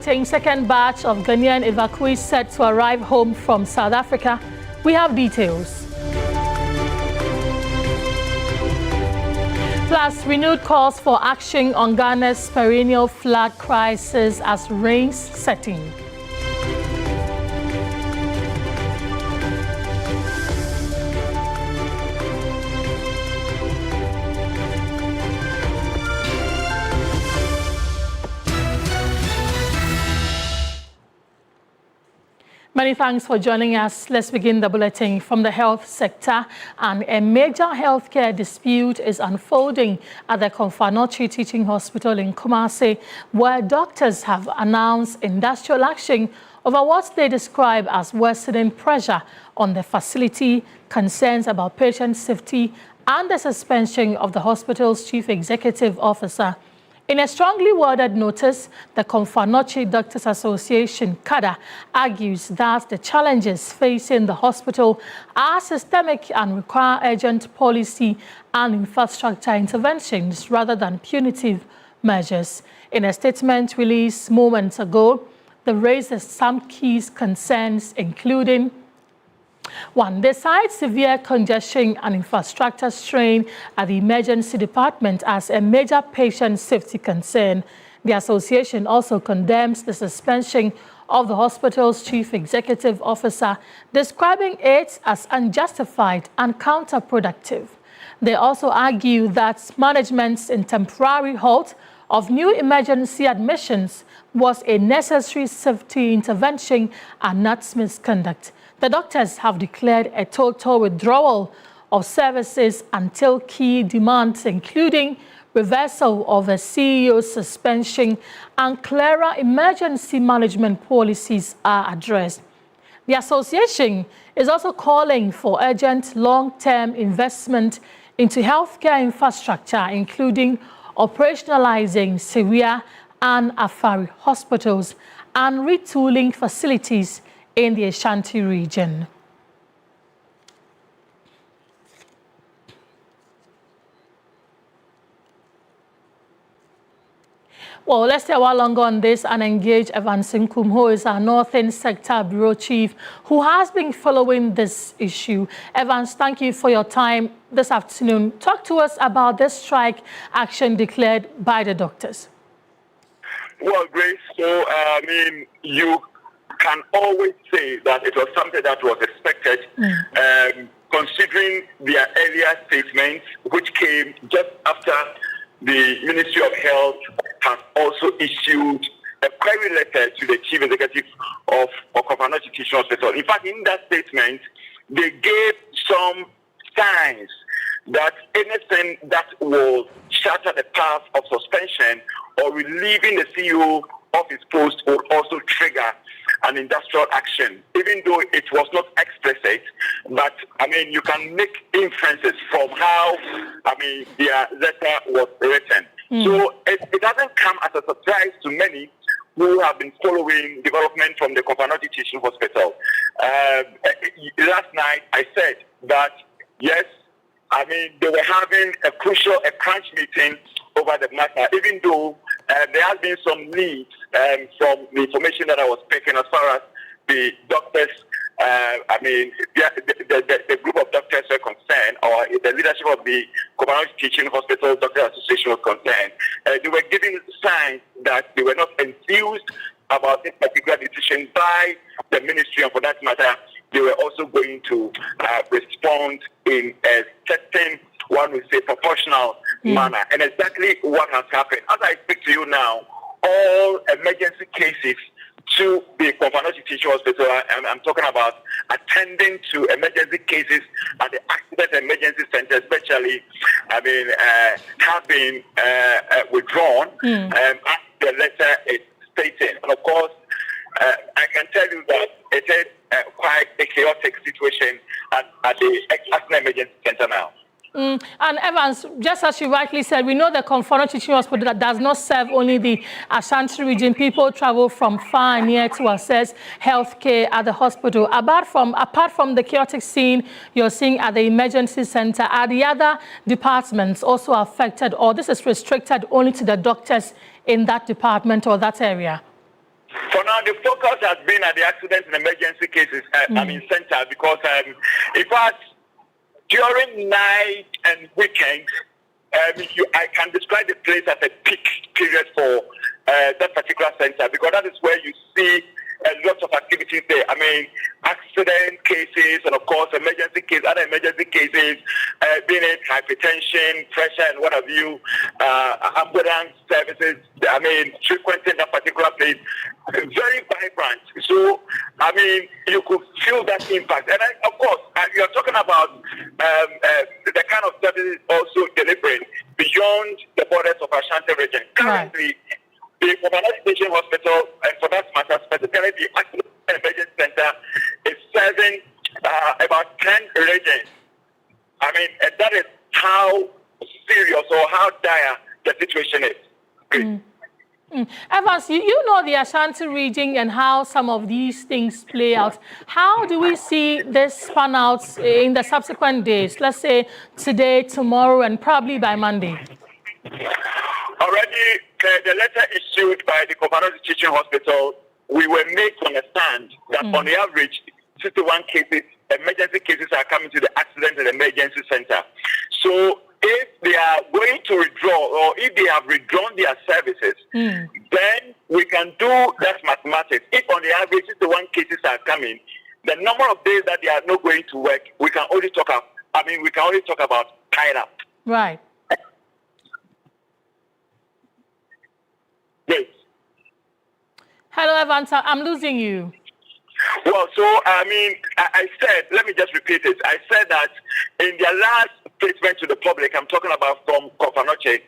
Second batch of Ghanaian evacuees set to arrive home from South Africa. We have details. Plus, renewed calls for action on Ghana's perennial flood crisis as rains set in. Many thanks for joining us. Let's begin the bulletin from the health sector. And a major healthcare dispute is unfolding at the Komfo-Anokye Teaching Hospital in Kumasi, where doctors have announced industrial action over what they describe as worsening pressure on the facility, concerns about patient safety, and the suspension of the hospital's chief executive officer. In a strongly worded notice, the Komfo-Anokye Doctors Association, KATH, argues that the challenges facing the hospital are systemic and require urgent policy and infrastructure interventions rather than punitive measures. In a statement released moments ago, they raised some key concerns, including: 1. They cite severe congestion and infrastructure strain at the emergency department as a major patient safety concern. The association also condemns the suspension of the hospital's chief executive officer, describing it as unjustified and counterproductive. They also argue that management's temporary halt of new emergency admissions was a necessary safety intervention and not misconduct. The doctors have declared a total withdrawal of services until key demands, including reversal of the CEO's suspension and clearer emergency management policies, are addressed. The association is also calling for urgent long-term investment into healthcare infrastructure, including operationalizing Syria and Afari hospitals and retooling facilities in the Ashanti region. Well, let's stay a while longer on this and engage Evan Sinkum, who is our Northern Sector Bureau Chief, who has been following this issue. Evans, thank you for your time this afternoon. Talk to us about this strike action declared by the doctors. Well, Grace, you can always say that it was something that was expected, considering their earlier statements, which came just after the Ministry of Health has also issued a query letter to the Chief Executive of Komfo-Anokye Teaching Hospital. In fact, in that statement, they gave some signs that anything that will shatter the path of suspension or relieving the CEO of his post would also trigger an industrial action, even though it was not explicit. But you can make inferences from how their letter was written. So it doesn't come as a surprise to many who have been following development from the Komfo-Anokye Teaching Hospital. Last night I said that yes, they were having a crunch meeting over the matter, even though there has been some leads from the information that I was picking as far as the doctors, the group of doctors were concerned, or the leadership of the Komfo-Anokye Teaching Hospital Doctors Association was concerned. They were giving signs that they were not enthused about this particular decision by the ministry, and for that matter, they were also going to respond in a certain, one would say, proportional manner. And exactly what has happened. As I speak to you now, all emergency cases to the Komfo-Anokye Teaching Hospital, I'm talking about attending to emergency cases at the accident emergency center, especially, have been withdrawn, as the letter is stating. And of course, I can tell you that it is quite a chaotic situation at the accident emergency center now. And Evans, just as you rightly said, we know the Komfo-Anokye Teaching Hospital that does not serve only the Ashanti region. People travel from far and near to access healthcare at the hospital. Apart from the chaotic scene you're seeing at the emergency center, are the other departments also affected, or this is restricted only to the doctors in that department or that area? Now, the focus has been at the accident and emergency cases, center, because in fact, during night and weekends, I can describe the place as a peak period for that particular center, because that is where you see lots of activities there. I mean, accident cases and, of course, emergency cases, other emergency cases, being it hypertension, pressure, and what have you, ambulance services, I mean, frequenting that particular place, very vibrant. So, I mean, you could feel that impact. And, of course, you're talking about the kind of services also delivering beyond the borders of Ashanti region. Currently, the Pwalugu Teaching Hospital, and for that matter, specifically the Accident and Emergency Center, is serving about 10 regions. I mean, that is how serious or how dire the situation is. Evans, you know the Ashanti region and how some of these things play out. How do we see this pan out in the subsequent days? Let's say today, tomorrow, and probably by Monday. Already, the letter issued by the Pwalugu Teaching Hospital, we were made to understand that on the average, 61 cases, emergency cases are coming to the accident and emergency center. So if they are going to withdraw, or if they have withdrawn their services, then we can do that mathematics. If on the average 61 cases are coming, the number of days that they are not going to work, we can only talk about tied up. Right. Yes. Hello, Evans, I'm losing you. Well, so, I mean, I said, let me just repeat it. I said that in their last statement to the public, I'm talking about from Kofanoche,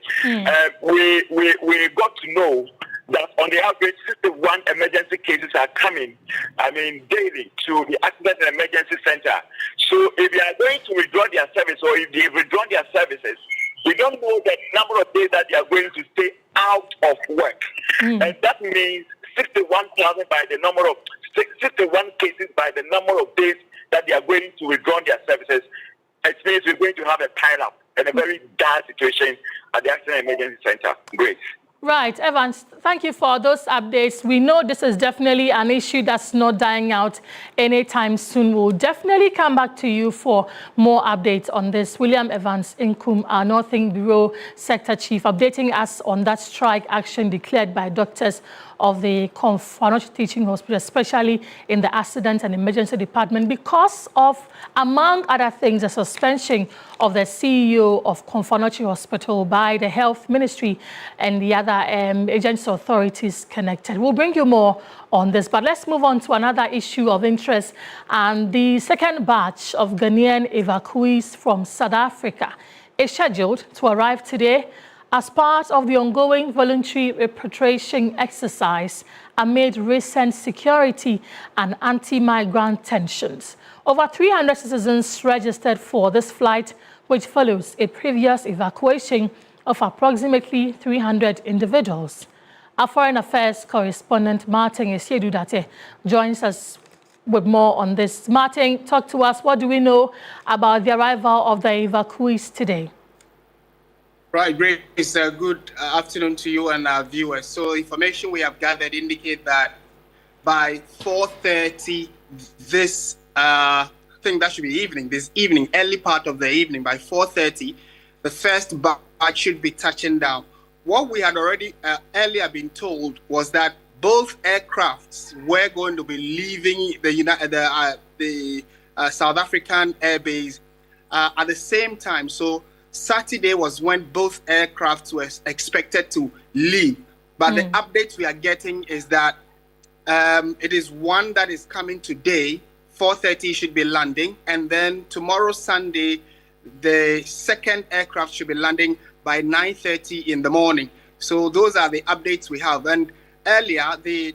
we got to know that on the average, 61 emergency cases are coming, I mean, daily to the accident and emergency center. So if they are going to withdraw their service, or if they've withdrawn their services, we don't know the number of days that they are going to stay out of work. And that means 61,000 by the number of 61 cases by the number of days that they are going to withdraw their services. It means we're going to have a pile-up and a very dire situation at the Accident Emergency Center. Great. Right, Evans, thank you for those updates. We know this is definitely an issue that's not dying out anytime soon. We'll definitely come back to you for more updates on this. William Evans Inkum, our Northern Bureau Sector Chief, updating us on that strike action declared by doctors of the Pwalugu Teaching Hospital, especially in the Accident and Emergency Department, because of, among other things, the suspension of the CEO of Pwalugu Hospital by the Health Ministry and the other agency authorities connected. We'll bring you more on this, but let's move on to another issue of interest. And the second batch of Ghanaian evacuees from South Africa is scheduled to arrive today as part of the ongoing voluntary repatriation exercise amid recent security and anti-migrant tensions. Over 300 citizens registered for this flight, which follows a previous evacuation of approximately 300 individuals. Our Foreign Affairs correspondent Martin Esiedudate joins us with more on this. Martin, talk to us. What do we know about the arrival of the evacuees today? Right, great. It's a good afternoon to you and our viewers. So information we have gathered indicate that by 4:30 this, I think that should be this evening, early part of the evening, by 4:30, the first batch should be touching down. What we had already earlier been told was that both aircrafts were going to be leaving the South African airbase at the same time. So Saturday was when both aircrafts were expected to leave. But the updates we are getting is that it is one that is coming today, 4:30 should be landing, and then tomorrow, Sunday, the second aircraft should be landing by 9:30 in the morning. So those are the updates we have. And earlier, the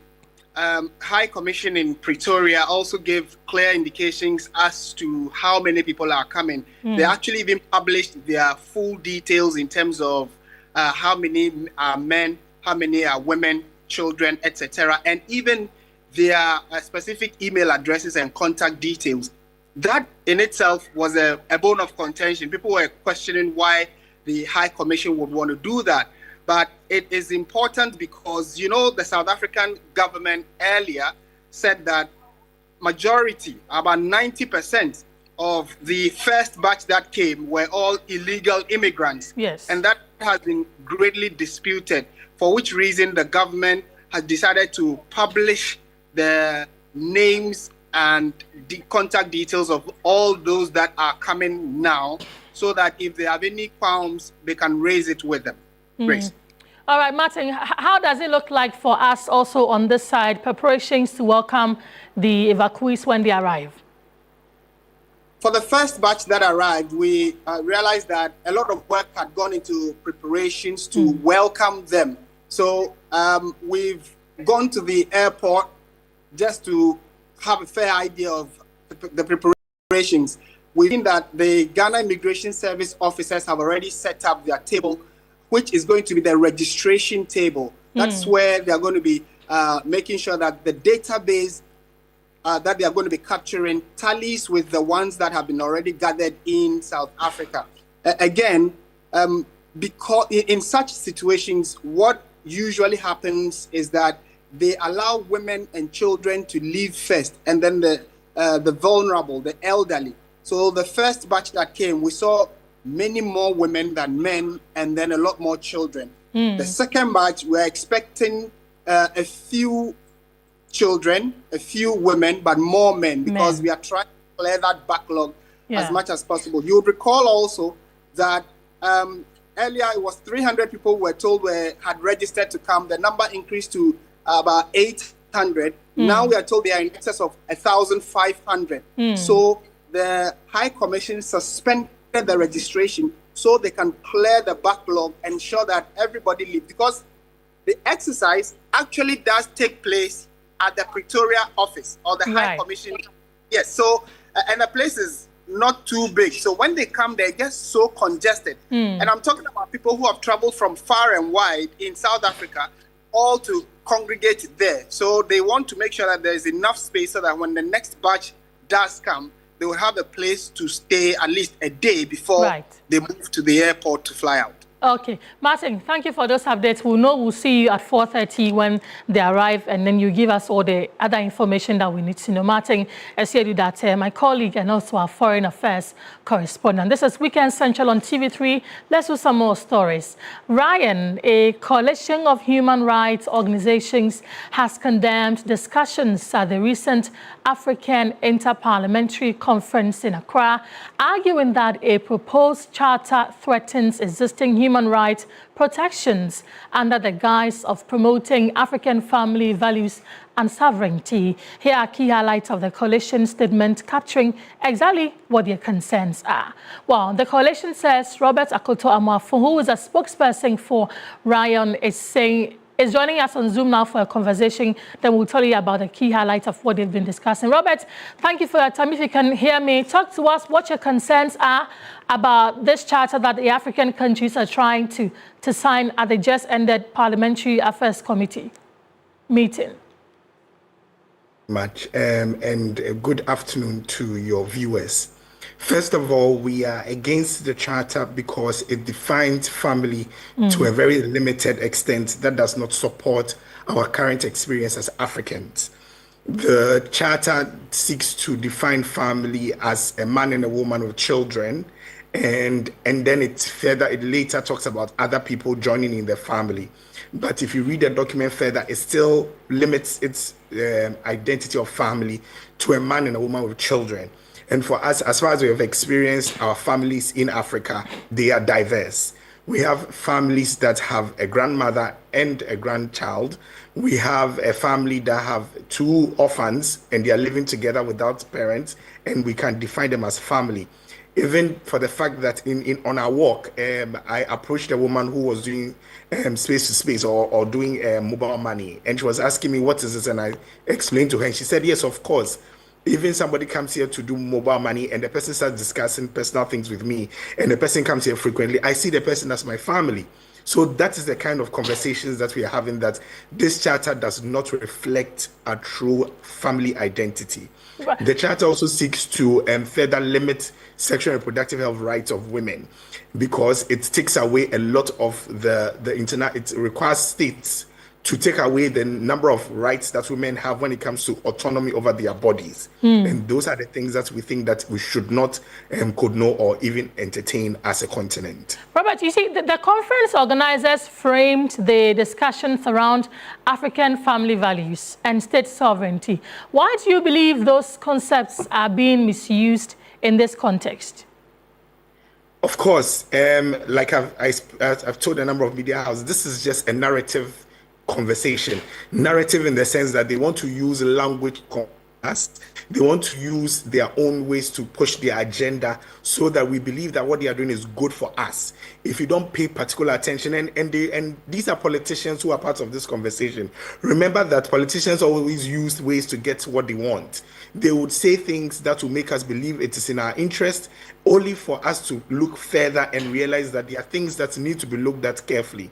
High Commission in Pretoria also gave clear indications as to how many people are coming. They actually even published their full details in terms of how many are men, how many are women, children, etc., and even their specific email addresses and contact details. That in itself was a bone of contention. People were questioning why the High Commission would want to do that. But it is important because, you know, the South African government earlier said that majority, about 90% of the first batch that came were all illegal immigrants. Yes. And that has been greatly disputed, for which reason the government has decided to publish the names and the contact details of all those that are coming now, so that if they have any qualms, they can raise it with them. Grace. All right, Martin, how does it look like for us also on this side, preparations to welcome the evacuees when they arrive? For the first batch that arrived, we realized that a lot of work had gone into preparations to welcome them. So we've gone to the airport just to have a fair idea of the preparations. We've seen that the Ghana Immigration Service officers have already set up their table, which is going to be the registration table. That's where they're going to be making sure that the database that they are going to be capturing tallies with the ones that have been already gathered in South Africa. Again, because in such situations, what usually happens is that they allow women and children to leave first, and then the vulnerable, the elderly. So the first batch that came, we saw many more women than men, and then a lot more children. The second batch, we're expecting a few children, a few women, but more men, because we are trying to clear that backlog as much as possible. You would recall also that earlier it was 300 people were told had registered to come. The number increased to about 800. Now we are told they are in excess of 1,500. So the High Commission suspended the registration so they can clear the backlog, ensure that everybody leaves, because the exercise actually does take place at the Pretoria office or the High Commission. Yes, so, and the place is not too big. So when they come, they get so congested. And I'm talking about people who have traveled from far and wide in South Africa, all to congregate there. So they want to make sure that there is enough space so that when the next batch does come, they will have a place to stay at least a day before they move to the airport to fly out. Okay. Martin, thank you for those updates. We'll see you at 4:30 when they arrive, and then you give us all the other information that we need to know. Martin, I said that my colleague and also our foreign affairs correspondent. This is Weekend Central on TV3. Let's do some more stories. Ryan, a coalition of human rights organizations, has condemned discussions at the recent African Interparliamentary Conference in Accra, arguing that a proposed charter threatens existing human rights protections under the guise of promoting African family values and sovereignty. Here are key highlights of the coalition statement capturing exactly what their concerns are. Well, the coalition says Robert Akoto-Amoafo, who is a spokesperson for Ryan, is joining us on Zoom now for a conversation. Then we'll tell you about the key highlights of what they've been discussing. Robert, thank you for your time. If you can hear me, talk to us what your concerns are about this charter that the African countries are trying to sign at the just ended Parliamentary Affairs Committee meeting. Much and good afternoon to your viewers. First of all, we are against the charter because it defines family to a very limited extent that does not support our current experience as Africans. The charter seeks to define family as a man and a woman with children, and then it later talks about other people joining in the family. But if you read the document further, it still limits its identity of family to a man and a woman with children. And for us, as far as we have experienced our families in Africa, they are diverse. We have families that have a grandmother and a grandchild. We have a family that have two orphans and they are living together without parents, and we can define them as family. Even for the fact that on our walk, I approached a woman who was doing space to space or doing mobile money, and she was asking me, what is this? And I explained to her, and she said, yes, of course. Even somebody comes here to do mobile money and the person starts discussing personal things with me, and the person comes here frequently, I see the person as my family. So that is the kind of conversations that we are having, that this charter does not reflect a true family identity. The charter also seeks to further limit sexual and reproductive health rights of women, because it takes away a lot of it requires states to take away the number of rights that women have when it comes to autonomy over their bodies. And those are the things that we think that we should not, could know, or even entertain as a continent. Robert, you see, the conference organizers framed the discussions around African family values and state sovereignty. Why do you believe those concepts are being misused in this context? Of course, like I've told a number of media houses, this is just a narrative conversation. Narrative in the sense that they want to use language contrast. They want to use their own ways to push their agenda, so that we believe that what they are doing is good for us. If you don't pay particular attention, and these are politicians who are part of this conversation. Remember that politicians always use ways to get what they want. They would say things that will make us believe it is in our interest, only for us to look further and realize that there are things that need to be looked at carefully.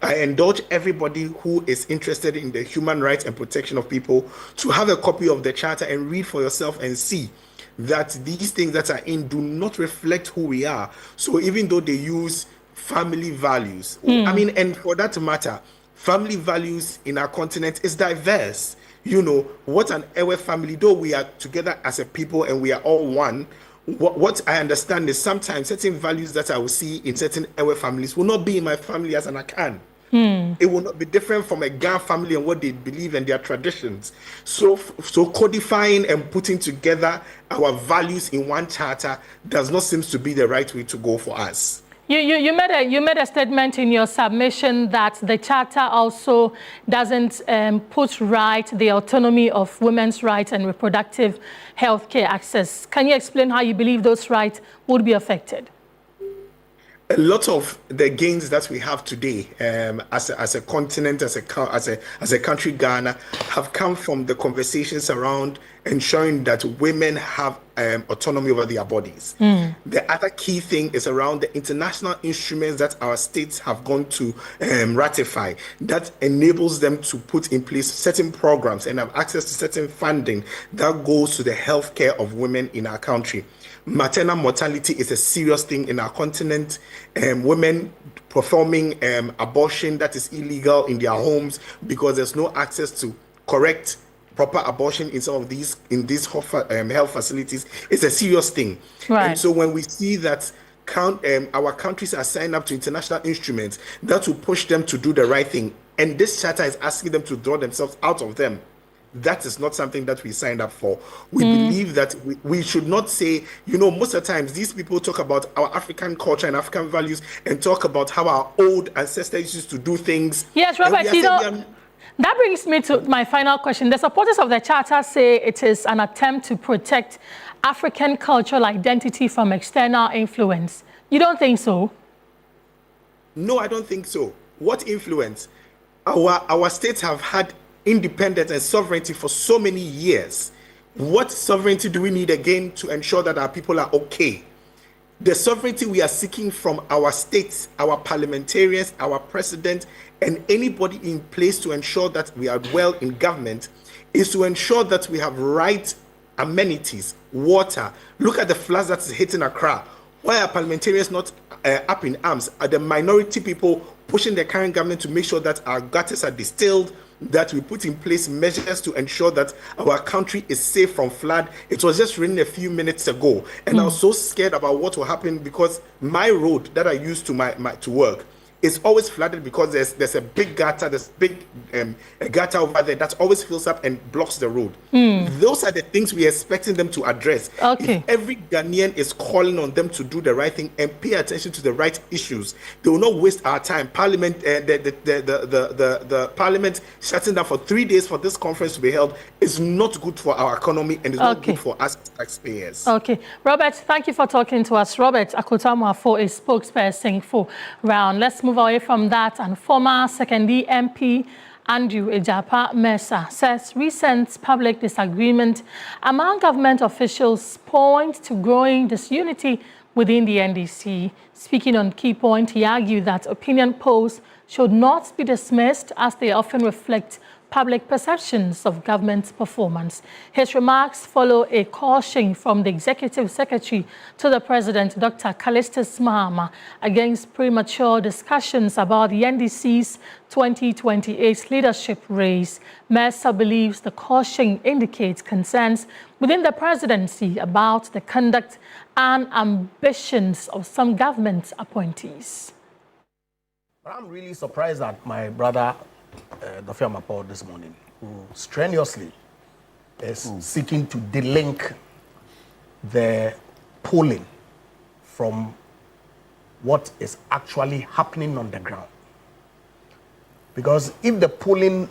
I indulge everybody who is interested in the human rights and protection of people to have a copy of the charter and read for yourself and see that these things that are in do not reflect who we are. So even though they use family values, I mean, and for that matter, family values in our continent is diverse. You know, what an Ewe family, though we are together as a people and we are all one, what I understand is sometimes certain values that I will see in certain Ewe families will not be in my family as an Akan. It will not be different from a Ga family and what they believe and their traditions. So codifying and putting together our values in one charter does not seem to be the right way to go for us. You made a statement in your submission that the charter also doesn't put right the autonomy of women's rights and reproductive health care access. Can you explain how you believe those rights would be affected? A lot of the gains that we have today as a continent, as a country, Ghana, have come from the conversations around ensuring that women have autonomy over their bodies. The other key thing is around the international instruments that our states have gone to ratify, that enables them to put in place certain programs and have access to certain funding that goes to the health care of women in our country. Maternal mortality is a serious thing in our continent. Women performing abortion that is illegal in their homes because there's no access to correct, proper abortion in some of these health facilities is a serious thing. Right. And so when we see that our countries are signed up to international instruments that will push them to do the right thing, and this charter is asking them to draw themselves out of them, that is not something that we signed up for. We believe that we should not say, you know, most of the times these people talk about our African culture and African values and talk about how our old ancestors used to do things. Yes, Robert, that brings me to my final question. The supporters of the charter say it is an attempt to protect African cultural identity from external influence. You don't think so? No, I don't think so. What influence? Our states have had independence and sovereignty for so many years. What sovereignty do we need again to ensure that our people are okay? The sovereignty we are seeking from our states, our parliamentarians, our president, and anybody in place to ensure that we are well in government is to ensure that we have right amenities, water. Look at the floods that's hitting Accra. Why are parliamentarians not up in arms? Are the minority people pushing the current government to make sure that our gutters are distilled, that we put in place measures to ensure that our country is safe from flood? It was just raining a few minutes ago, and I was so scared about what will happen because my road that I use to work is always flooded because there's a big gutter, a gutter over there that always fills up and blocks the road. Those are the things we are expecting them to address. Okay. If every Ghanaian is calling on them to do the right thing and pay attention to the right issues, they will not waste our time. Parliament, the Parliament shutting down for 3 days for this conference to be held is not good for our economy and is not good for us taxpayers. Okay. Robert, thank you for talking to us. Robert Akotamwafo is spokesperson for Round. Let's move away from that, and former Second MP Andrew Ejapa Mercer says recent public disagreement among government officials point to growing disunity within the NDC. Speaking on key point, he argued that opinion polls should not be dismissed as they often reflect public perceptions of government performance. His remarks follow a caution from the Executive Secretary to the President, Dr. Callistus Mahama, against premature discussions about the NDC's 2028 leadership race. Mercer believes the caution indicates concerns within the presidency about the conduct and ambitions of some government appointees. I'm really surprised that my brother, the firm Paul this morning, who strenuously is seeking to delink the polling from what is actually happening on the ground. Because if the polling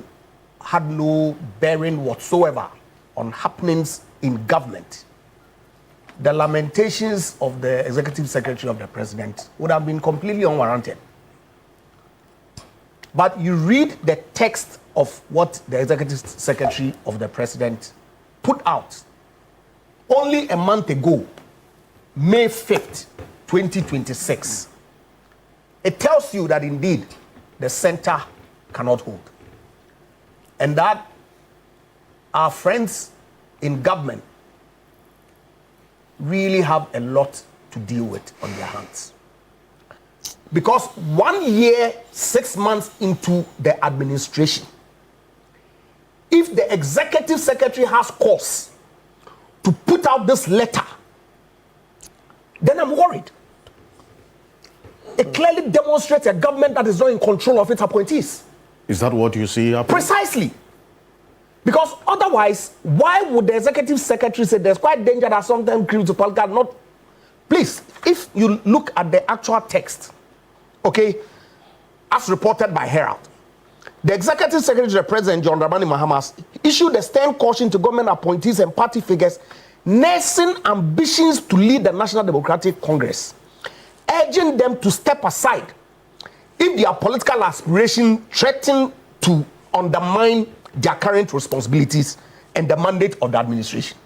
had no bearing whatsoever on happenings in government, the lamentations of the Executive Secretary of the President would have been completely unwarranted. But you read the text of what the Executive Secretary of the President put out only a month ago, May 5th, 2026. It tells you that indeed the center cannot hold. And that our friends in government really have a lot to deal with on their hands. Because 1 year, 6 months into the administration, if the Executive Secretary has cause to put out this letter, then I'm worried. It clearly demonstrates a government that is not in control of its appointees. Is that what you see happening? Precisely. Because otherwise, why would the Executive Secretary say there's quite danger that sometimes creeps to political not? Please, if you look at the actual text, okay, as reported by Herald, the Executive Secretary to the President, John Dramani Mahama, issued a stern caution to government appointees and party figures nursing ambitions to lead the National Democratic Congress, urging them to step aside if their political aspiration threaten to undermine their current responsibilities and the mandate of the administration.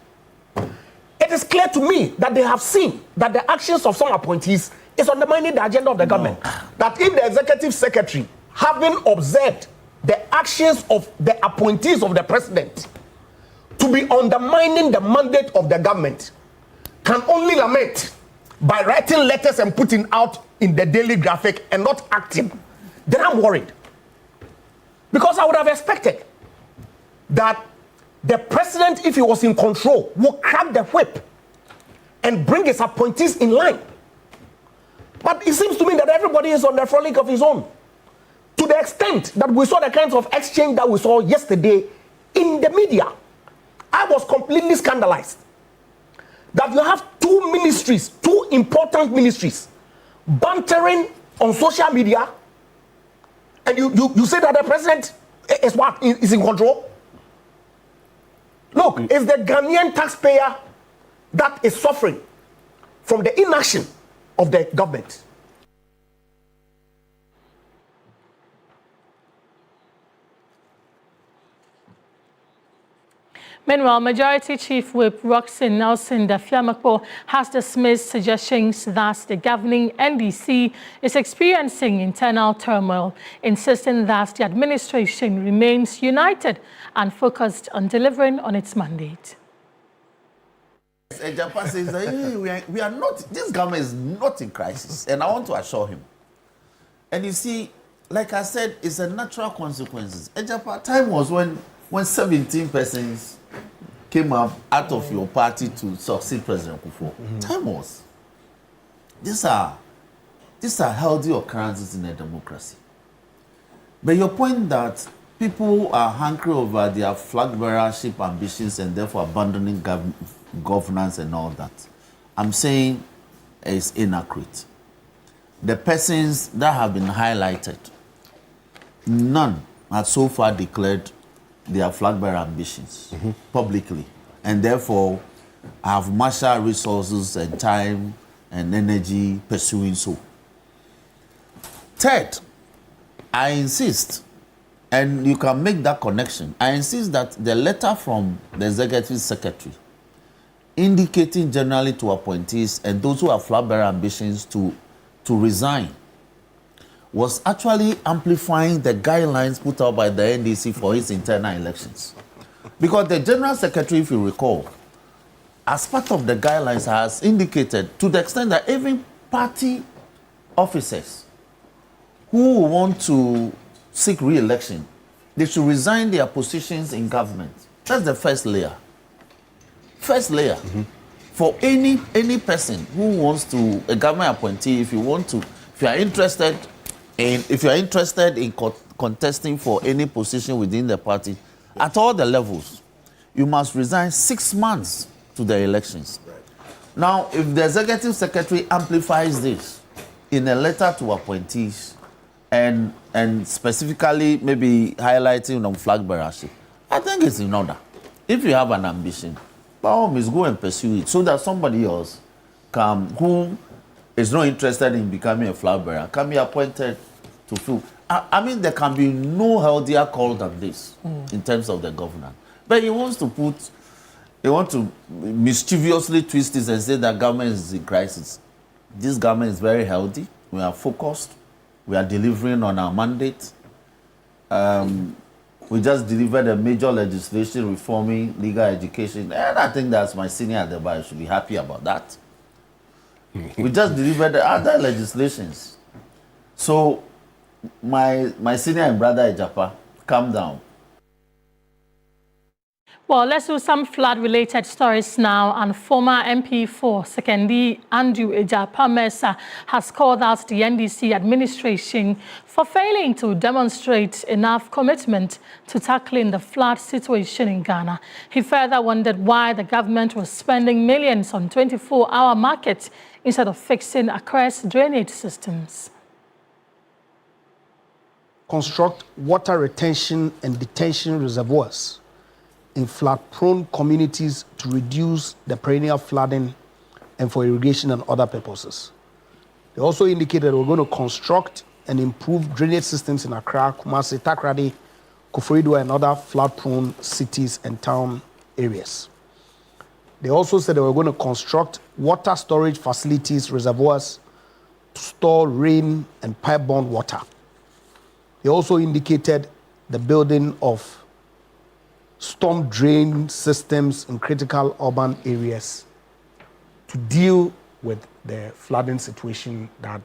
It is clear to me that they have seen that the actions of some appointees is undermining the agenda of the government. That if the Executive Secretary, having observed the actions of the appointees of the President to be undermining the mandate of the government, can only lament by writing letters and putting out in the Daily Graphic and not acting, then I'm worried. Because I would have expected that the President, if he was in control, would crack the whip and bring his appointees in line. But it seems to me that everybody is on the frolic of his own. To the extent that we saw the kinds of exchange that we saw yesterday in the media. I was completely scandalized that you have two ministries, two important ministries, bantering on social media, and you say that the President is what? Is in control? Look, it's the Ghanaian taxpayer that is suffering from the inaction of the government. Meanwhile, Majority Chief Whip Roxanne Nelson Dafiamakpo has dismissed suggestions that the governing NDC is experiencing internal turmoil, insisting that the administration remains united and focused on delivering on its mandate. Japan says that hey, we are not, this government is not in crisis, and I want to assure him. And you see, like I said, it's a natural consequences. Japan, time was when 17 persons came up out of your party to succeed President Kufuor. Time was. These are healthy occurrences in a democracy. But your point that people are hankering over their flag bearership ambitions and therefore abandoning governance and all that, I'm saying is inaccurate. The persons that have been highlighted, none have so far declared their flag bearer ambitions publicly, and therefore have marshaled resources and time and energy pursuing so. Third, I insist, and you can make that connection, I insist that the letter from the Executive Secretary indicating generally to appointees and those who have flag-bearer ambitions to resign, was actually amplifying the guidelines put out by the NDC for its internal elections. Because the General Secretary, if you recall, as part of the guidelines has indicated to the extent that even party officers who want to seek re-election, they should resign their positions in government. That's the first layer. First layer. For any person who wants to, a government appointee, if you are interested in contesting for any position within the party, at all the levels, you must resign 6 months to the elections. Right. Now, if the executive secretary amplifies this in a letter to appointees and specifically maybe highlighting on flag bearership, I think it's in order. If you have an ambition, by all means, go and pursue it so that somebody else who is not interested in becoming a flag bearer can be appointed to fill. I mean, there can be no healthier call than this in terms of the governance. But he want to mischievously twist this and say that government is in crisis. This government is very healthy. We are focused. We are delivering on our mandate. We just delivered a major legislation reforming legal education. And I think that's my senior at the bar. I should be happy about that. We just delivered the other legislations. So my senior and brother Ejapa, calm down. Well, let's do some flood-related stories now. And former MP for Sekendi, Andrew Ejapa Mesa, has called out the NDC administration for failing to demonstrate enough commitment to tackling the flood situation in Ghana. He further wondered why the government was spending millions on 24-hour markets instead of fixing Accra's drainage systems. Construct water retention and detention reservoirs in flood-prone communities to reduce the perennial flooding and for irrigation and other purposes. They also indicated we're going to construct and improve drainage systems in Accra, Kumasi, Takoradi, Koforidua, and other flood-prone cities and town areas. They also said they were going to construct water storage facilities, reservoirs to store rain and pipe-borne water. They also indicated the building of storm drain systems in critical urban areas to deal with the flooding situation that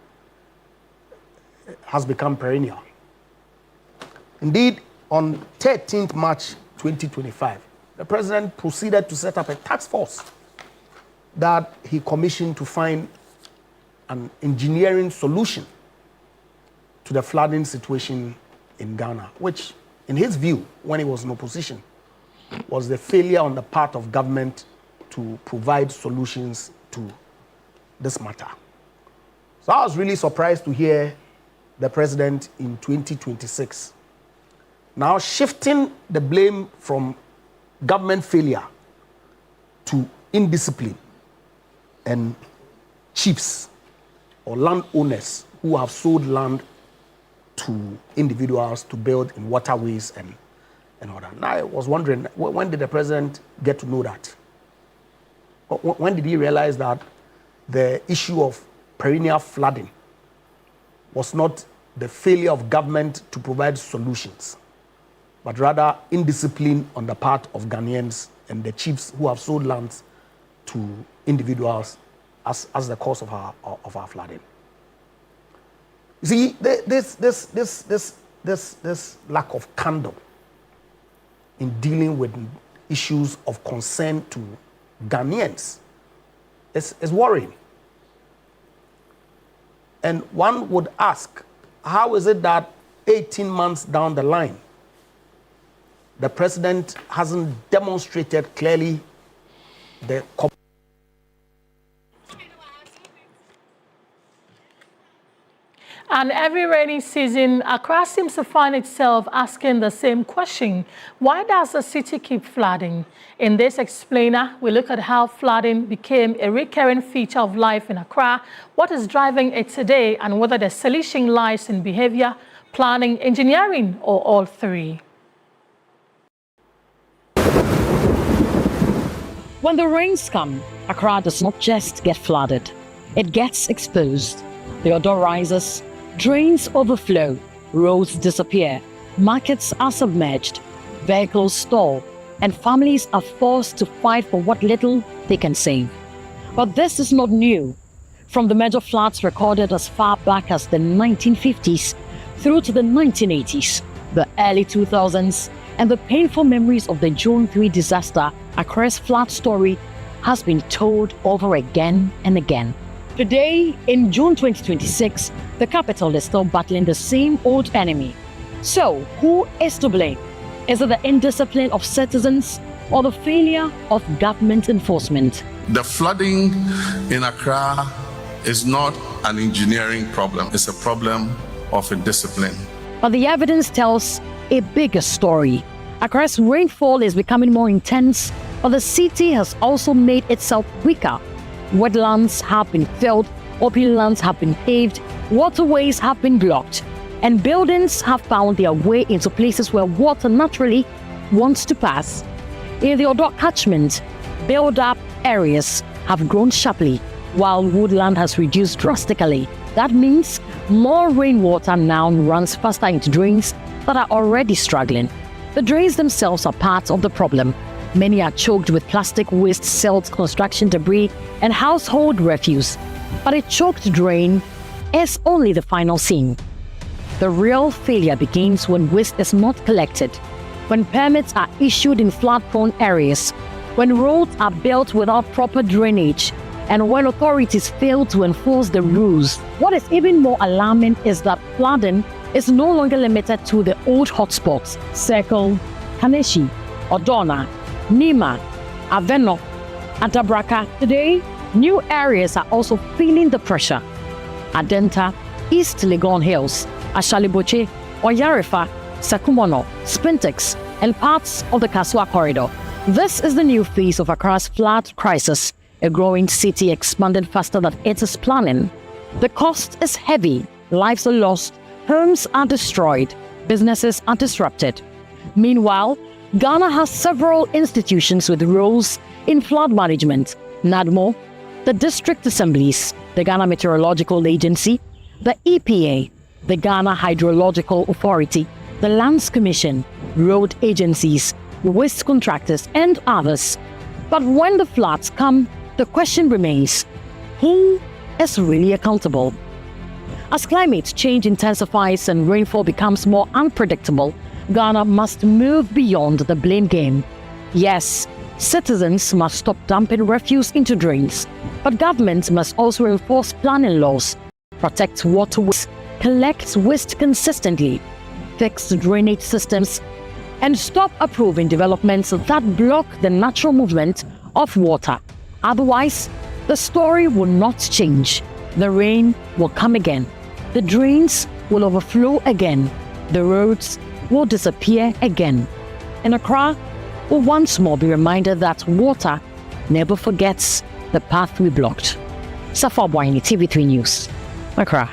has become perennial. Indeed, on 13th March 2025, the president proceeded to set up a task force that he commissioned to find an engineering solution to the flooding situation in Ghana, which, in his view, when he was in opposition, was the failure on the part of government to provide solutions to this matter. So I was really surprised to hear the president in 2026 now shifting the blame from government failure to indiscipline and chiefs or landowners who have sold land to individuals to build in waterways and all that. Now I was wondering, when did the president get to know that? When did he realize that the issue of perennial flooding was not the failure of government to provide solutions, but rather indiscipline on the part of Ghanaians and the chiefs who have sold lands to individuals as the cause of our flooding? You see, this lack of candor in dealing with issues of concern to Ghanaians is worrying. And one would ask, how is it that 18 months down the line, the president hasn't demonstrated clearly the And every rainy season, Accra seems to find itself asking the same question. Why does the city keep flooding? In this explainer, we look at how flooding became a recurring feature of life in Accra, what is driving it today, and whether the solution lies in behavior, planning, engineering, or all three. When the rains come, Accra does not just get flooded, it gets exposed. The odor rises, drains overflow, roads disappear, markets are submerged, vehicles stall, and families are forced to fight for what little they can save. But this is not new. From the major floods recorded as far back as the 1950s through to the 1980s, the early 2000s, and the painful memories of the June 3 disaster, Accra's flood story has been told over again and again. Today, in June 2026, the capital is still battling the same old enemy. So, who is to blame? Is it the indiscipline of citizens or the failure of government enforcement? The flooding in Accra is not an engineering problem. It's a problem of a discipline. But the evidence tells a bigger story. Accra's rainfall is becoming more intense, but the city has also made itself weaker. Wetlands have been filled, open lands have been paved, waterways have been blocked, and buildings have found their way into places where water naturally wants to pass. In the Odo catchment, build-up areas have grown sharply, while woodland has reduced drastically. That means more rainwater now runs faster into drains that are already struggling. The drains themselves are part of the problem. Many are choked with plastic waste, silt, construction debris, and household refuse. But a choked drain is only the final scene. The real failure begins when waste is not collected, when permits are issued in flood-prone areas, when roads are built without proper drainage, and when authorities fail to enforce the rules. What is even more alarming is that flooding is no longer limited to the old hotspots: Circle, Kaneshi, Odona, Nima, Aveno, Adabraka. Today, new areas are also feeling the pressure. Adenta, East Legon Hills, Ashaliboche, Oyarefa, Sakumono, Spintex, and parts of the Kaswa corridor. This is the new phase of Accra's flood crisis, a growing city expanding faster than it is planning. The cost is heavy, lives are lost, homes are destroyed, businesses are disrupted. Meanwhile, Ghana has several institutions with roles in flood management: NADMO, the district assemblies, the Ghana Meteorological Agency, the EPA, the Ghana Hydrological Authority, the Lands Commission, road agencies, waste contractors, and others. But when the floods come, the question remains: who is really accountable? As climate change intensifies and rainfall becomes more unpredictable, Ghana must move beyond the blame game. Yes, citizens must stop dumping refuse into drains, but governments must also enforce planning laws, protect waterways, collect waste consistently, fix drainage systems, and stop approving developments that block the natural movement of water. Otherwise, the story will not change. The rain will come again. The drains will overflow again. The roads will disappear again. And Accra will once more be reminded that water never forgets the path we blocked. Safa Boyni, TV3 News, Accra.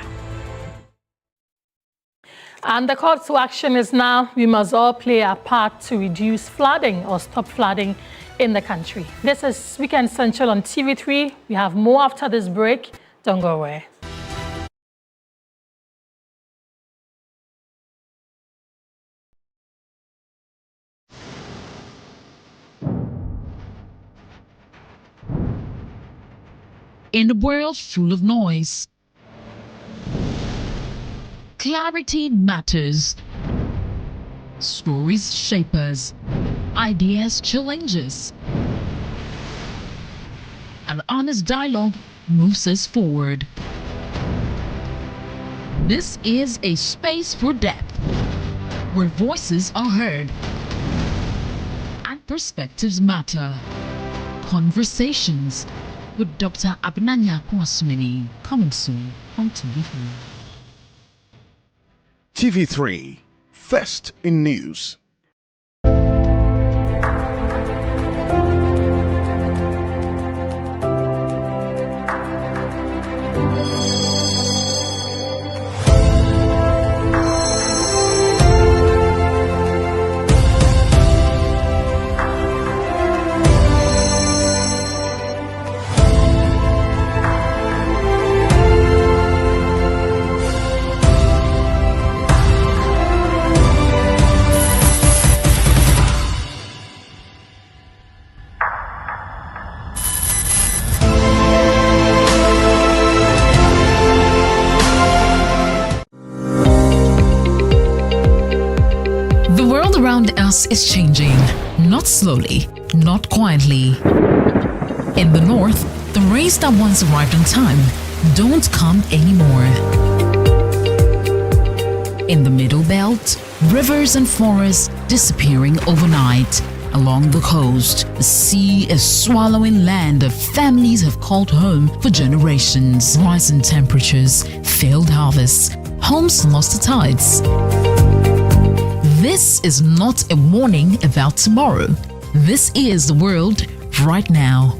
And the call to action is now: we must all play our part to reduce flooding or stop flooding in the country. This is Weekend Central on TV3. We have more after this break. Don't go away. In a world full of noise, clarity matters. Stories shape us, ideas challenge us. An honest dialogue moves us forward. This is a space for depth, where voices are heard and perspectives matter. Conversations with Dr. Abnanya Kwasmini, coming soon on TV3. TV3, first in news. us is changing. Not slowly, not quietly. In the north, the rains that once arrived on time don't come anymore. In the middle belt, rivers and forests disappearing overnight. Along the coast, the sea is swallowing land that families have called home for generations. Rising temperatures, failed harvests, homes lost to tides. This is not a warning about tomorrow. This is the world right now.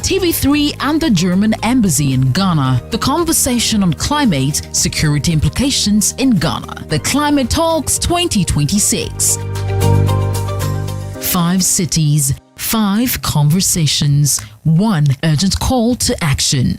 TV3 and the German Embassy in Ghana. The conversation on climate security implications in Ghana. The Climate Talks 2026. 5 cities, 5 conversations, 1 urgent call to action.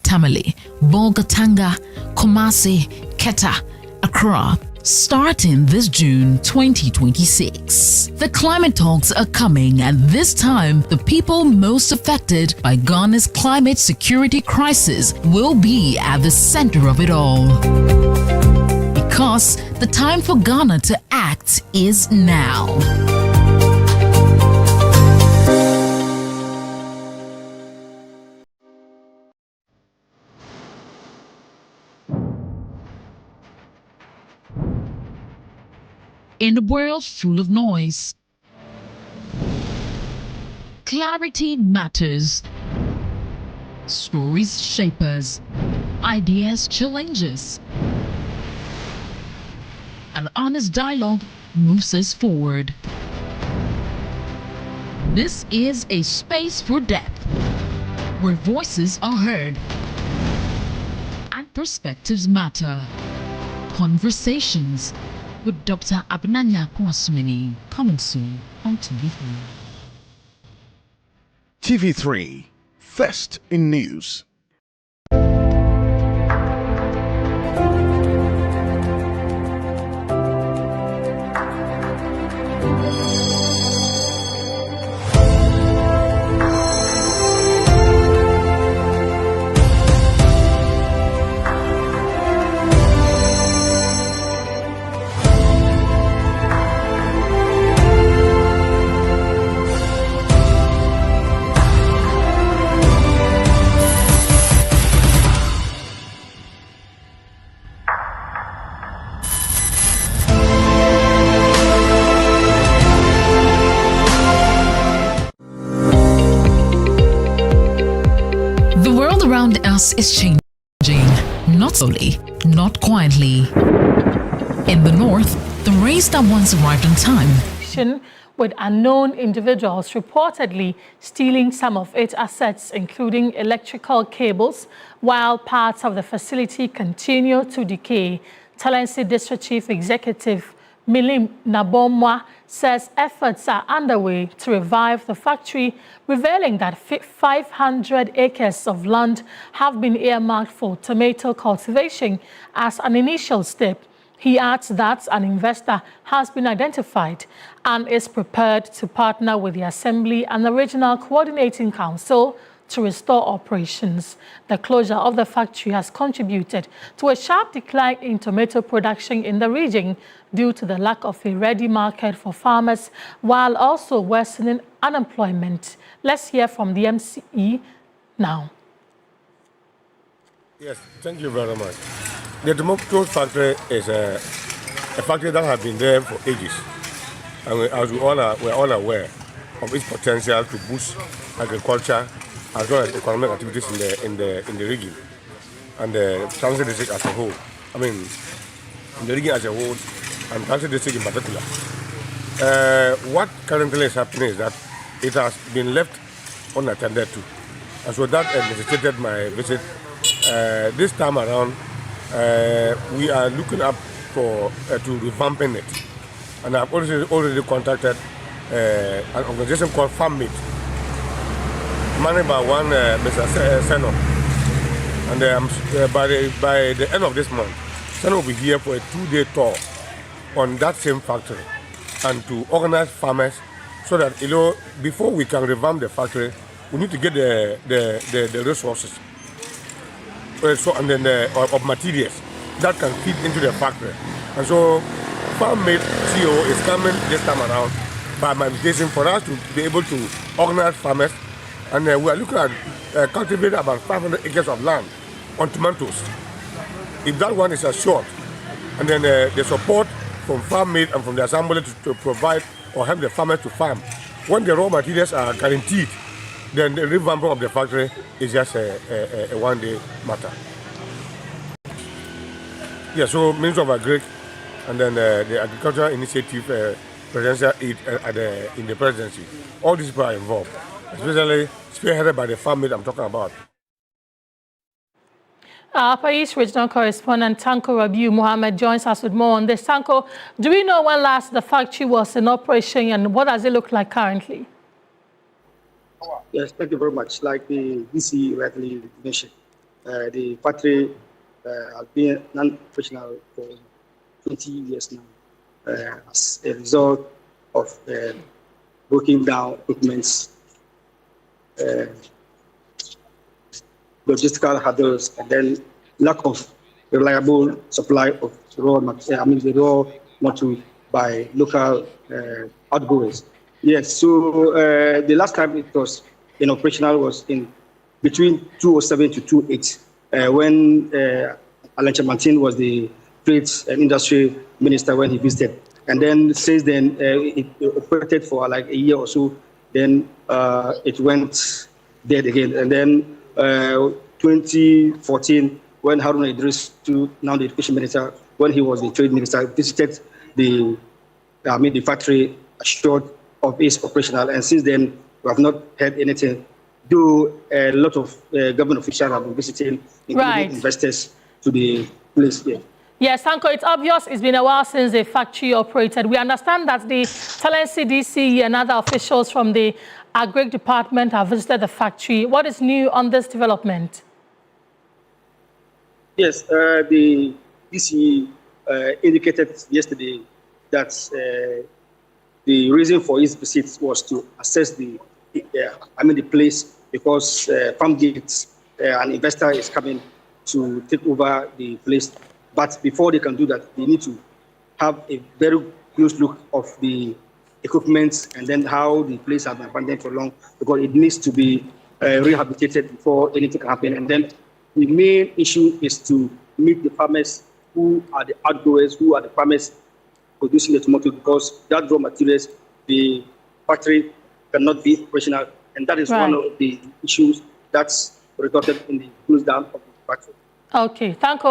Tamale, Bolgatanga, Kumasi, KATH, Accra. Starting this June 2026. The climate talks are coming, and this time, the people most affected by Ghana's climate security crisis will be at the center of it all. Because the time for Ghana to act is now. In a world full of noise, clarity matters. Stories shape us, ideas challenge us. An honest dialogue moves us forward. This is a space for depth, where voices are heard and perspectives matter. Conversations with Dr. Abnanya Kwasmini, coming soon on TV3. TV3, first in news. Around us is changing, not slowly, not quietly. In the north, the rains that once arrived on time, with unknown individuals reportedly stealing some of its assets, including electrical cables, while parts of the facility continue to decay. Talensi District Chief Executive Milim Nabomwa says efforts are underway to revive the factory, revealing that 500 acres of land have been earmarked for tomato cultivation as an initial step. He adds that an investor has been identified and is prepared to partner with the Assembly and the Regional Coordinating Council to restore operations. The closure of the factory has contributed to a sharp decline in tomato production in the region due to the lack of a ready market for farmers, while also worsening unemployment. Let's hear from the MCE now. Yes, thank you very much. The tomato factory is a factory that has been there for ages, and we're all aware of its potential to boost agriculture as well as economic activities in the region and the Transit District as a whole. I mean, in the region as a whole and Transit District in particular. What currently is happening is that it has been left unattended to, and so that necessitated my visit. This time around, we are looking up for to revamping it, and I've already contacted an organization called FarmMate, managed by one Mr. Seno, and by the end of this month, Seno will be here for a 2-day tour on that same factory and to organize farmers so that before we can revamp the factory, we need to get the resources. And then of materials that can feed into the factory. And so farm-made CO is coming this time around by my invitation for us to be able to organize farmers. And we are looking at cultivating about 500 acres of land on tomatoes. If that one is assured, and then the support from farm-made and from the assembly to provide or help the farmers to farm, when the raw materials are guaranteed, then the revamping of the factory is just a one-day matter. Yeah, so Minister of Agri and then the Agricultural Initiative Presidential Aid in the presidency, all these people are involved, especially spearheaded by the farm-made I'm talking about. Upper East Regional Correspondent Tanko Rabiu Mohammed joins us with more on this. Tanko, do we know when last the factory was in operation and what does it look like currently? Yes, thank you very much. Like the DC rightly mentioned, the factory has been non-operational for 20 years now as a result of breaking down equipment, logistical hurdles, and then lack of reliable supply of raw material by local outgoers. Yes, so the last time it was in operational was in between 2007 to 2008 when Alan Chamantin was the Trade and Industry Minister when he visited. And then since then, it operated for like a year or so. Then it went dead again. And then 2014, when Haruna Idris, now the Education Minister, when he was the Trade Minister, visited the factory assured of its operational. And since then, we have not heard anything. Though a lot of government officials have been visiting, including investors, to the place here. Yes, Tanko, it's obvious it's been a while since the factory operated. We understand that the Talent CDC and other officials from the Agri Department have visited the factory. What is new on this development? Yes, the DC indicated yesterday that the reason for his visit was to assess the place because Farm Gates, an investor is coming to take over the place. But before they can do that, they need to have a very close look of the equipment and then how the place has been abandoned for long, because it needs to be rehabilitated before anything can happen. And then the main issue is to meet the farmers who are the outgoers, who are the farmers producing the tomato, because that raw materials, the factory cannot be operational. And that is one of the issues that's resulted in the close down of the factory. Okay, thank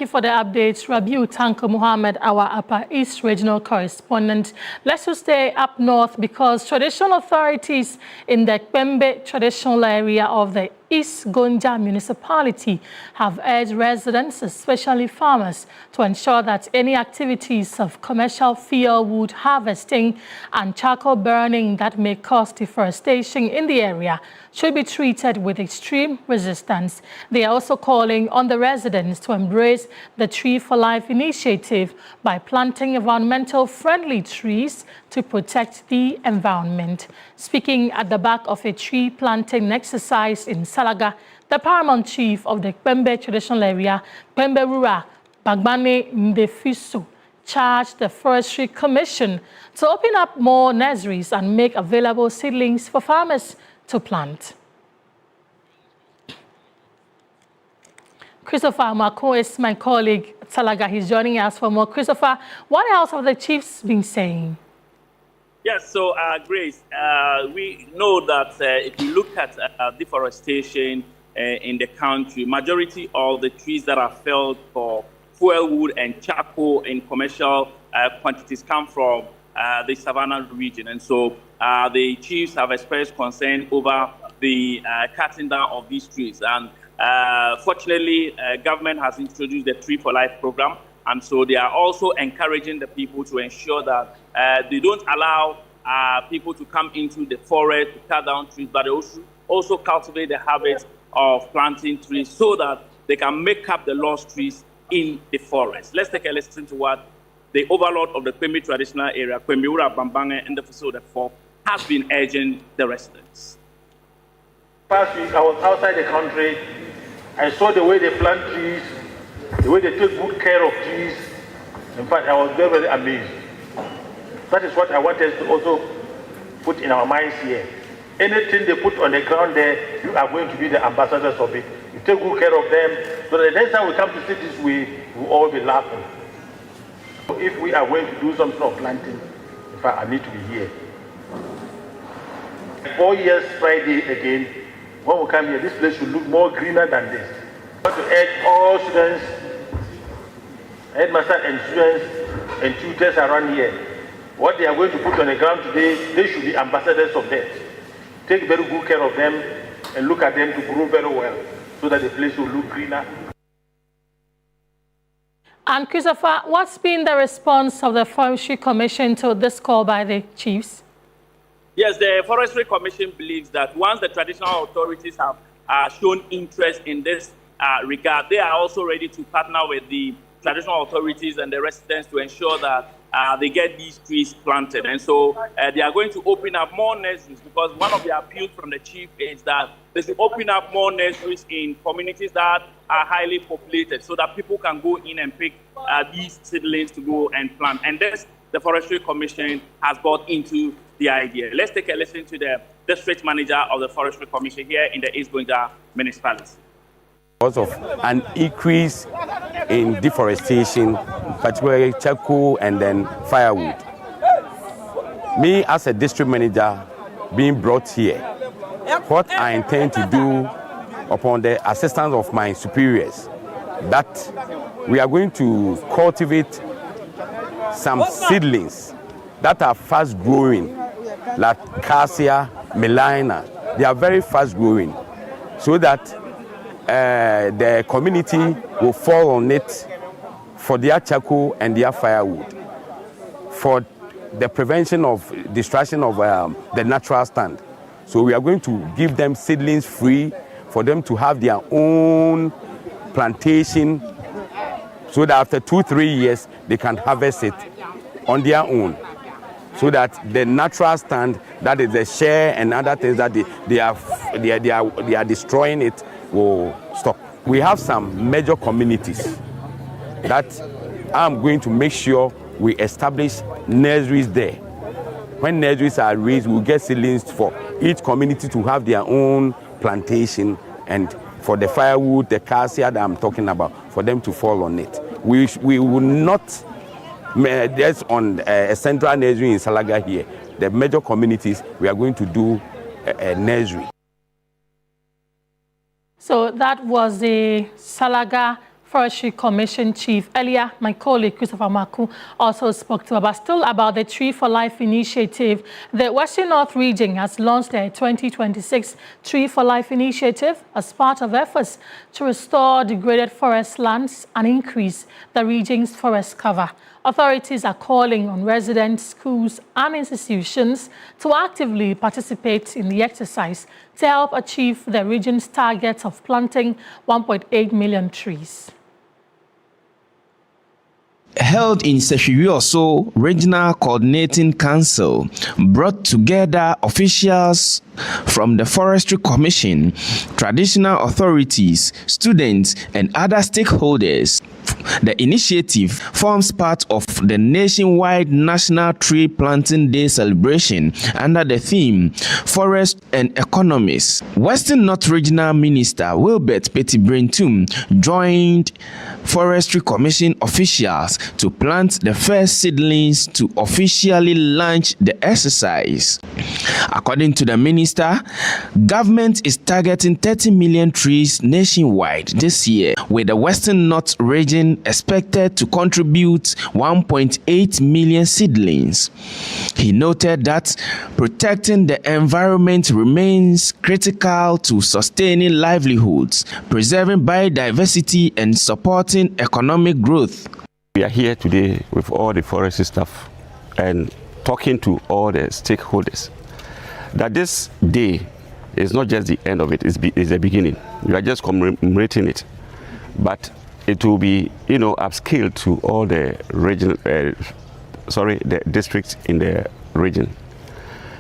you for the updates. Rabiu Tanko Mohammed, our Upper East Regional Correspondent. Let's just stay up north because traditional authorities in the Kpembe traditional area of the East Gonja municipality have urged residents, especially farmers, to ensure that any activities of commercial firewood harvesting and charcoal burning that may cause deforestation in the area should be treated with extreme resistance. They are also calling on the residents to embrace the Tree for Life initiative by planting environmental friendly trees to protect the environment. Speaking at the back of a tree planting exercise in Salaga, the paramount chief of the Kpembe traditional area, Kpembe Rura, Bagbane Ndefiso, charged the Forestry Commission to open up more nurseries and make available seedlings for farmers to plant. Christopher Mako is my colleague at Salaga. He's joining us for more. Christopher, what else have the chiefs been saying? Yes, so Grace, we know that if you look at deforestation in the country, majority of the trees that are felled for firewood and charcoal in commercial quantities come from the savannah region. And so the chiefs have expressed concern over the cutting down of these trees. And fortunately, government has introduced the Tree for Life program. And so they are also encouraging the people to ensure that they don't allow people to come into the forest to cut down trees, but they also cultivate the habit of planting trees so that they can make up the lost trees in the forest. Let's take a listen to what the overlord of the Kpembe traditional area, Kpembe Ura Bambange, and the Facility 4 has been urging the residents. Last week, I was outside the country. I saw the way they plant trees, the way they take good care of trees, In fact, I was very, very amazed. That is what I want us to also put in our minds here. Anything they put on the ground there, you are going to be the ambassadors of it. You take good care of them, so the next time we come to see this way, we'll all be laughing. So if we are going to do some sort of planting, in fact, I need to be here. 4 years Friday again, when we come here, this place should look more greener than this. I want to urge all students, headmasters and students and tutors around here, what they are going to put on the ground today, they should be ambassadors of that. Take very good care of them and look at them to grow very well so that the place will look greener. And Christopher, what's been the response of the Forestry Commission to this call by the chiefs? Yes, the Forestry Commission believes that once the traditional authorities have shown interest in this regard, they are also ready to partner with the traditional authorities and the residents to ensure that they get these trees planted. And so they are going to open up more nurseries, because one of the appeals from the chief is that they should open up more nurseries in communities that are highly populated so that people can go in and pick these seedlings to go and plant. And this, the Forestry Commission has bought into the idea. Let's take a listen to the district manager of the Forestry Commission here in the East Gonja municipality. Because of an increase in deforestation, particularly charcoal and then firewood. Me as a district manager being brought here, what I intend to do upon the assistance of my superiors, that we are going to cultivate some seedlings that are fast growing, like cassia, melina. They are very fast growing, so that the community will fall on it for their charcoal and their firewood, for the prevention of destruction of the natural stand. So we are going to give them seedlings free for them to have their own plantation, so that after 2-3 years they can harvest it on their own, so that the natural stand, that is the share and other things that they are destroying it, will stop. We have some major communities that I'm going to make sure we establish nurseries there. When nurseries are raised, we'll get seedlings for each community to have their own plantation, and for the firewood, the cassia that I'm talking about, for them to fall on it. We will not just on a central nursery in Salaga here. The major communities, we are going to do a nursery. So that was the Salaga Forestry Commission Chief. Earlier, my colleague Christopher Maku also spoke to about still about the Tree for Life initiative. The Western North region has launched a 2026 Tree for Life initiative as part of efforts to restore degraded forest lands and increase the region's forest cover. Authorities are calling on residents, schools, and institutions to actively participate in the exercise to help achieve the region's target of planting 1.8 million trees. Held in Seshiri-Oso Regional Coordinating Council brought together officials from the Forestry Commission, traditional authorities, students, and other stakeholders. The initiative forms part of the nationwide National Tree Planting Day celebration under the theme Forest and Economies. Western North Regional Minister Wilbert Petitbrentum joined Forestry Commission officials to plant the first seedlings to officially launch the exercise. According to the minister, government is targeting 30 million trees nationwide this year, with the Western North region expected to contribute 1.8 million seedlings. He noted that protecting the environment remains critical to sustaining livelihoods, preserving biodiversity, and supporting economic growth. We are here today with all the forestry staff and talking to all the stakeholders that this day is not just the end of it, it's the beginning. We are just commemorating it, but it will be, upscaled to all the region, the districts in the region.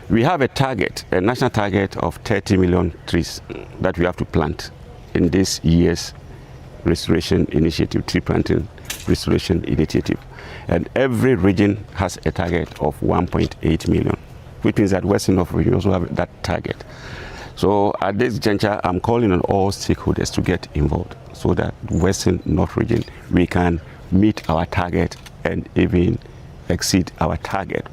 We have a target, a national target of 30 million trees that we have to plant in this year's restoration initiative, tree planting restoration initiative. And every region has a target of 1.8 million, which means that Western North region also have that target. So at this juncture, I'm calling on all stakeholders to get involved so that Western North region, we can meet our target and even exceed our target.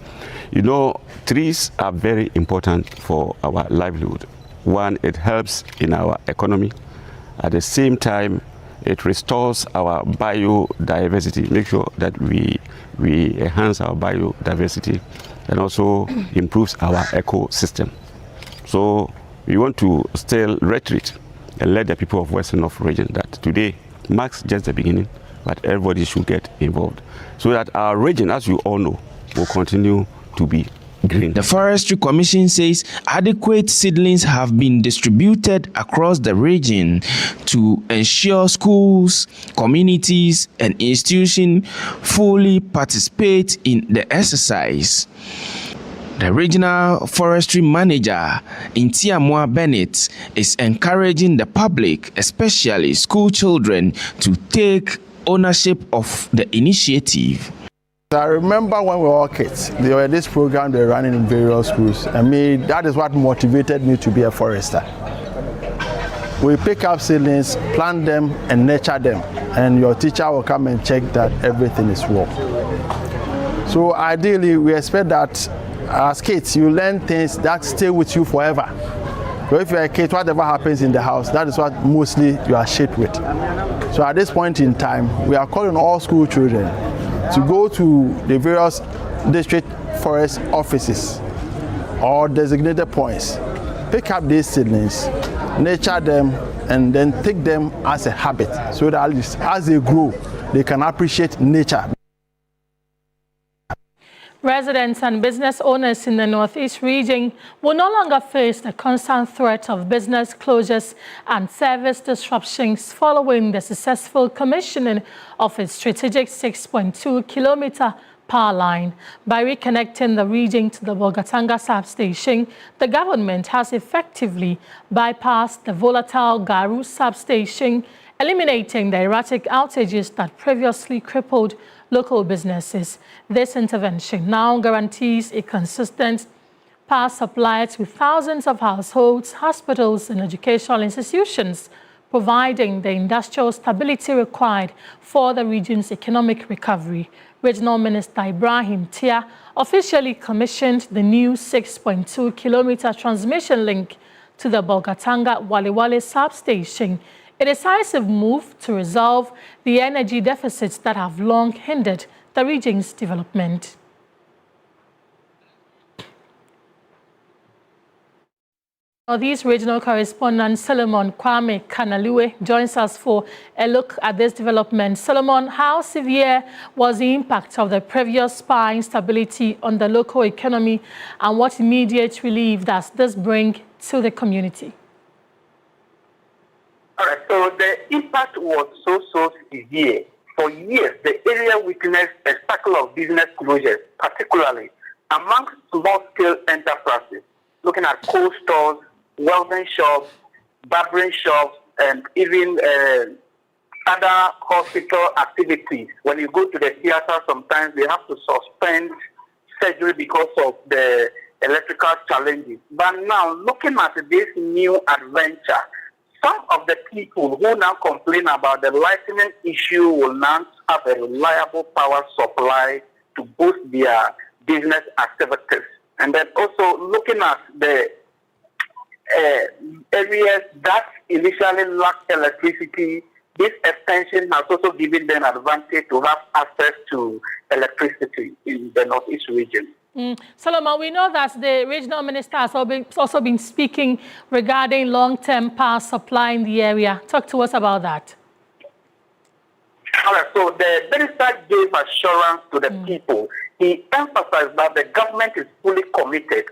You know, trees are very important for our livelihood. One, it helps in our economy. At the same time, it restores our biodiversity, make sure that we enhance our biodiversity and also improves our ecosystem. So we want to still reiterate and let the people of Western North region that today marks just the beginning, but everybody should get involved so that our region, as you all know, will continue to be green. The Forestry Commission says adequate seedlings have been distributed across the region to ensure schools, communities, and institutions fully participate in the exercise. The regional forestry manager, Intiamwa Bennett, is encouraging the public, especially school children, to take ownership of the initiative. I remember when we were all kids, there were this program they were running in various schools. That is what motivated me to be a forester. We pick up seedlings, plant them, and nurture them, and your teacher will come and check that everything is well. So ideally, we expect that as kids, you learn things that stay with you forever. So if you're a kid, whatever happens in the house, that is what mostly you are shaped with. So at this point in time, we are calling all school children to go to the various district forest offices or designated points, pick up these seedlings, nurture them, and then take them as a habit so that as they grow, they can appreciate nature. Residents and business owners in the Northeast region will no longer face the constant threat of business closures and service disruptions following the successful commissioning of its strategic 6.2-kilometer power line. By reconnecting the region to the Bolgatanga substation, the government has effectively bypassed the volatile Garu substation, eliminating the erratic outages that previously crippled local businesses. This intervention now guarantees a consistent power supply to thousands of households, hospitals, and educational institutions, providing the industrial stability required for the region's economic recovery. Regional Minister Ibrahim Tia officially commissioned the new 6.2-kilometer transmission link to the Bolgatanga Waliwale substation, a decisive move to resolve the energy deficits that have long hindered the region's development. Northeast Regional Correspondent Solomon Kwame Kanaliwe joins us for a look at this development. Solomon, how severe was the impact of the previous spire instability on the local economy, and what immediate relief does this bring to the community? All right, so the impact was so severe. For years, the area witnessed a cycle of business closures, particularly among small-scale enterprises, looking at cold stores, welding shops, barbering shops, and even other hospital activities. When you go to the theater, sometimes they have to suspend surgery because of the electrical challenges. But now, looking at this new adventure, some of the people who now complain about the lightning issue will now have a reliable power supply to boost their business activities. And then also looking at the areas that initially lacked electricity, this extension has also given them advantage to have access to electricity in the Northeast region. Solomon, we know that the regional minister has also been speaking regarding long-term power supply in the area. Talk to us about that. All right, so the minister gave assurance to the people. He emphasized that the government is fully committed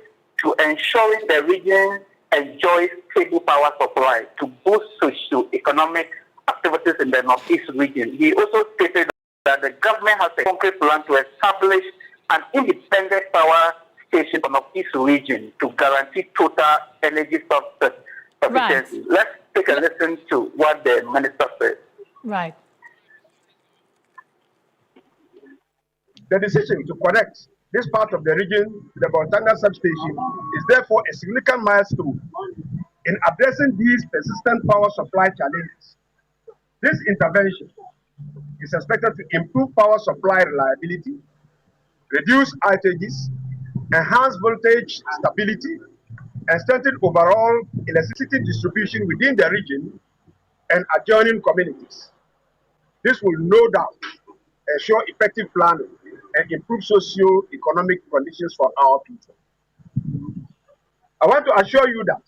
to ensuring the region enjoys stable power supply to boost socio-economic activities in the Northeast region. He also stated that the government has a concrete plan to establish an independent power station in the Northeast region to guarantee total energy sufficiency. Right. Let's take a listen to what the minister said. Right. The decision to connect this part of the region to the Bontanga substation is therefore a significant milestone in addressing these persistent power supply challenges. This intervention is expected to improve power supply reliability, reduce outages, enhance voltage stability, and strengthen overall electricity distribution within the region and adjoining communities. This will no doubt ensure effective planning and improve socio-economic conditions for our people. I want to assure you that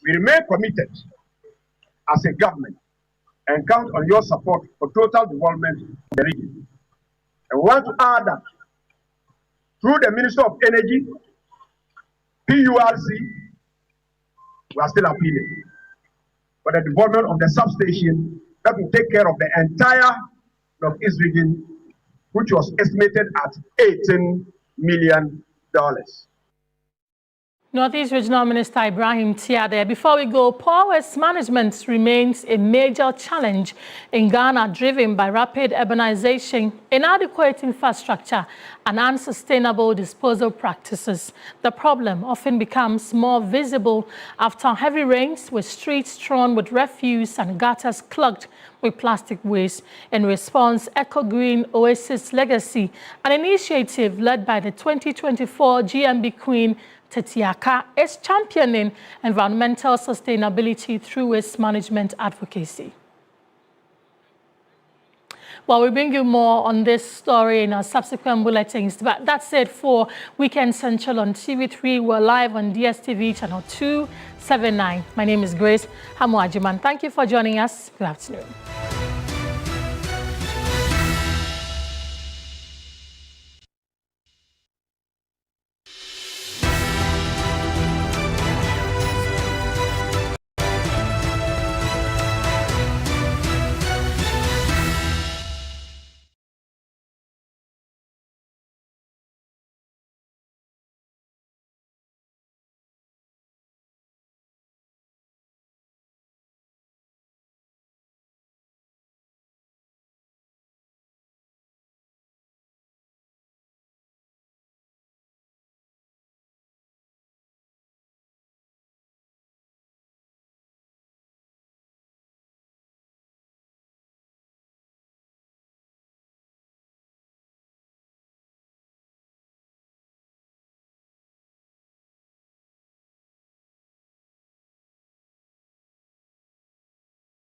we remain committed as a government and count on your support for total development of the region. And we want to add that through the Minister of Energy, PURC, we are still appealing for the development of the substation that will take care of the entire Northeast region, which was estimated at $18 million. Northeast Regional Minister Ibrahim Tiade. Before we go, poor waste management remains a major challenge in Ghana, driven by rapid urbanization, inadequate infrastructure, and unsustainable disposal practices. The problem often becomes more visible after heavy rains, with streets strewn with refuse and gutters clogged with plastic waste. In response, Eco Green Oasis Legacy, an initiative led by the 2024 GMB Queen, Tetiaka, is championing environmental sustainability through waste management advocacy. Well, we'll bring you more on this story in our subsequent bulletins. But that's it for Weekend Central on TV3. We're live on DSTV channel 279. My name is Grace Hamuajiman. Thank you for joining us. Good afternoon.